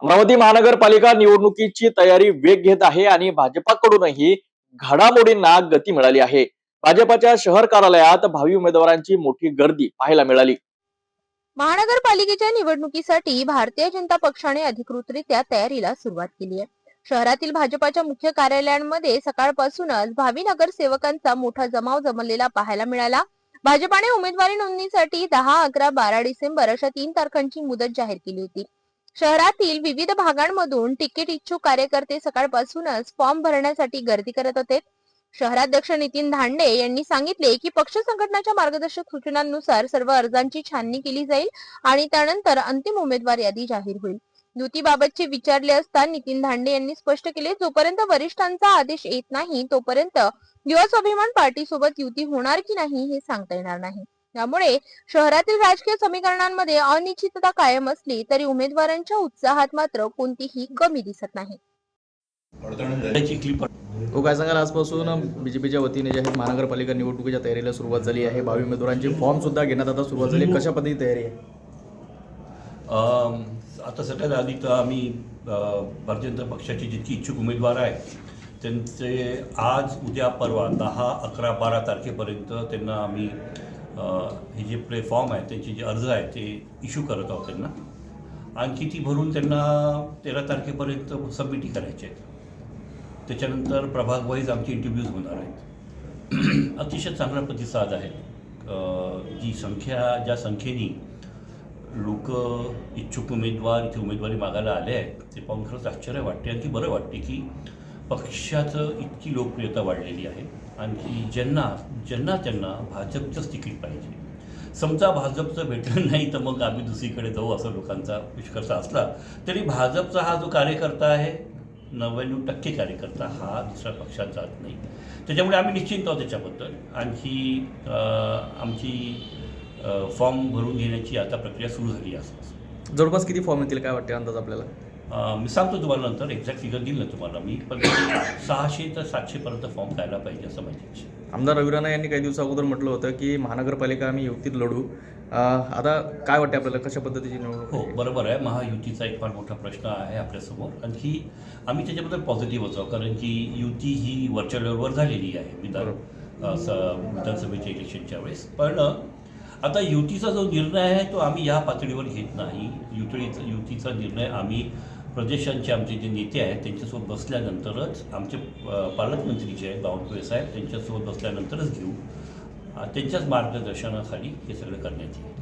अमरावती महानगरपालिका निवडणुकीची तयारी वेग घेत आहे आणि भाजपाकडूनही घडामोडींना गती मिळाली आहे. भाजपाच्या शहर कार्यालयात भावी उमेदवारांची मोठी गर्दी पाहायला मिळाली. महानगरपालिकेच्या निवडणुकीसाठी भारतीय जनता पक्षाने अधिकृतरित्या तयारीला सुरुवात केली आहे. शहरातील भाजपाच्या मुख्य कार्यालयांमध्ये सकाळपासूनच भावी नगरसेवकांचा मोठा जमाव जमलेला पाहायला मिळाला. भाजपाने उमेदवारी नोंदणीसाठी 10, 11, 12 डिसेंबर अशा 3 तारखांची मुदत जाहीर केली होती. शहरातील विविध भागांमधून तिकीट इच्छुक कार्यकर्ते सकाळपासूनच फॉर्म भरण्यासाठी गर्दी करत होते. शहराध्यक्ष नितीन धांडे यांनी सांगितले की पक्ष संघटनाच्या मार्गदर्शक सूचनांनुसार सर्व अर्जांची छाननी केली जाईल आणि त्यानंतर अंतिम उमेदवार यादी जाहीर होईल. युतीबाबतचे विचारले असता नितीन धांडे यांनी स्पष्ट केले, जोपर्यंत वरिष्ठांचा आदेश येत नाही तोपर्यंत युवा स्वाभिमान पार्टी सोबत युती होणार की नाही हे सांगता येणार नाही. त्यामुळे शहरातील राजकीय समीकरणांमध्ये अनिश्चितता कायम असली तरी उमेदवारांच्या उत्साहात मात्र कोणतीही कमी दिसत नाही. तो काय सांगाल, आजपासून बीजेपीच्या वतीने जे आहे महानगरपालिका निवडणुकीच्या तयारीला सुरुवात झाली आहे. भावी उमेदवारांची फॉर्म सुद्धा घेण्यात आता सुरुवात झाली. कशा पद्धतीची तयारी आहे? आता सगळ्यात आधी तर आम्ही भारतीय जनता पक्षाचे जितकी इच्छुक उमेदवार आहेत त्यांचे आज उद्या परवा 10, 11, 12 तारखेपर्यंत त्यांना आम्ही हे जे प्ले फॉर्म आहेत त्यांचे जे अर्ज आहेत ते इश्यू करत आहोत. त्यांना आणखी ती भरून त्यांना 13 तारखेपर्यंत सबमिटी करायचे आहेत. त्याच्यानंतर प्रभाग वाईज आमचे इंटरव्ह्यूज होणार आहेत. अतिशय चांगला प्रतिसाद आहे. ज्या संख्येने लोक इच्छुक उमेदवार इथे उमेदवारी मागायला आले आहेत ते पाहून खरंच आश्चर्य वाटते. आणखी बरं वाटते की पक्षाचं इतकी लोकप्रियता वाढलेली आहे. आणखी ज्यांना भाजपचंच तिकीट पाहिजे, समजा भाजपचं भेटलं नाही तर मग आम्ही दुसरीकडे जाऊ असं लोकांचा निष्कर्ष असला तरी भाजपचा हा जो कार्यकर्ता आहे 99% कार्यकर्ता हा दुसऱ्या पक्षात जात नाही. त्याच्यामुळे आम्ही निश्चिंत आहोत त्याच्याबद्दल. आणखी आमची फॉर्म भरून घेण्याची आता प्रक्रिया सुरू झाली आहे. जवळपास किती फॉर्म येतील काय वाटते अंदाज आपल्याला? मी सांगतो तुम्हाला नंतर, एक्झॅक्ट फिगर दिलं ना तुम्हाला मी, पण 600 ते 700 पर्यंत फॉर्म द्यायला पाहिजे असं माझी इच्छा. आमदार रवी राणा यांनी काही दिवसा अगोदर म्हटलं होतं की महानगरपालिका आम्ही युतीत लढू. आता काय वाटते आपल्याला, कशा पद्धतीची निवडणूक? हो, बरोबर आहे. महायुतीचा एक फार मोठा प्रश्न आहे आपल्यासमोर. आणखी आम्ही त्याच्याबद्दल पॉझिटिव्ह आहोत कारण की युती ही वरच्या लेवलवर झालेली आहे विधानसभेच्या इलेक्शनच्या वेळेस. पण आता युतीचा जो निर्णय आहे तो आम्ही या पातळीवर घेत नाही. युतीचा निर्णय आम्ही प्रदेशांचे आमचे जे नेते आहेत त्यांच्यासोबत बसल्यानंतरच, आमचे पालकमंत्री जे आहेत बावनकुळे साहेब त्यांच्यासोबत बसल्यानंतरच घेऊ. त्यांच्याच मार्गदर्शनाखाली हे सगळं करण्यात येईल.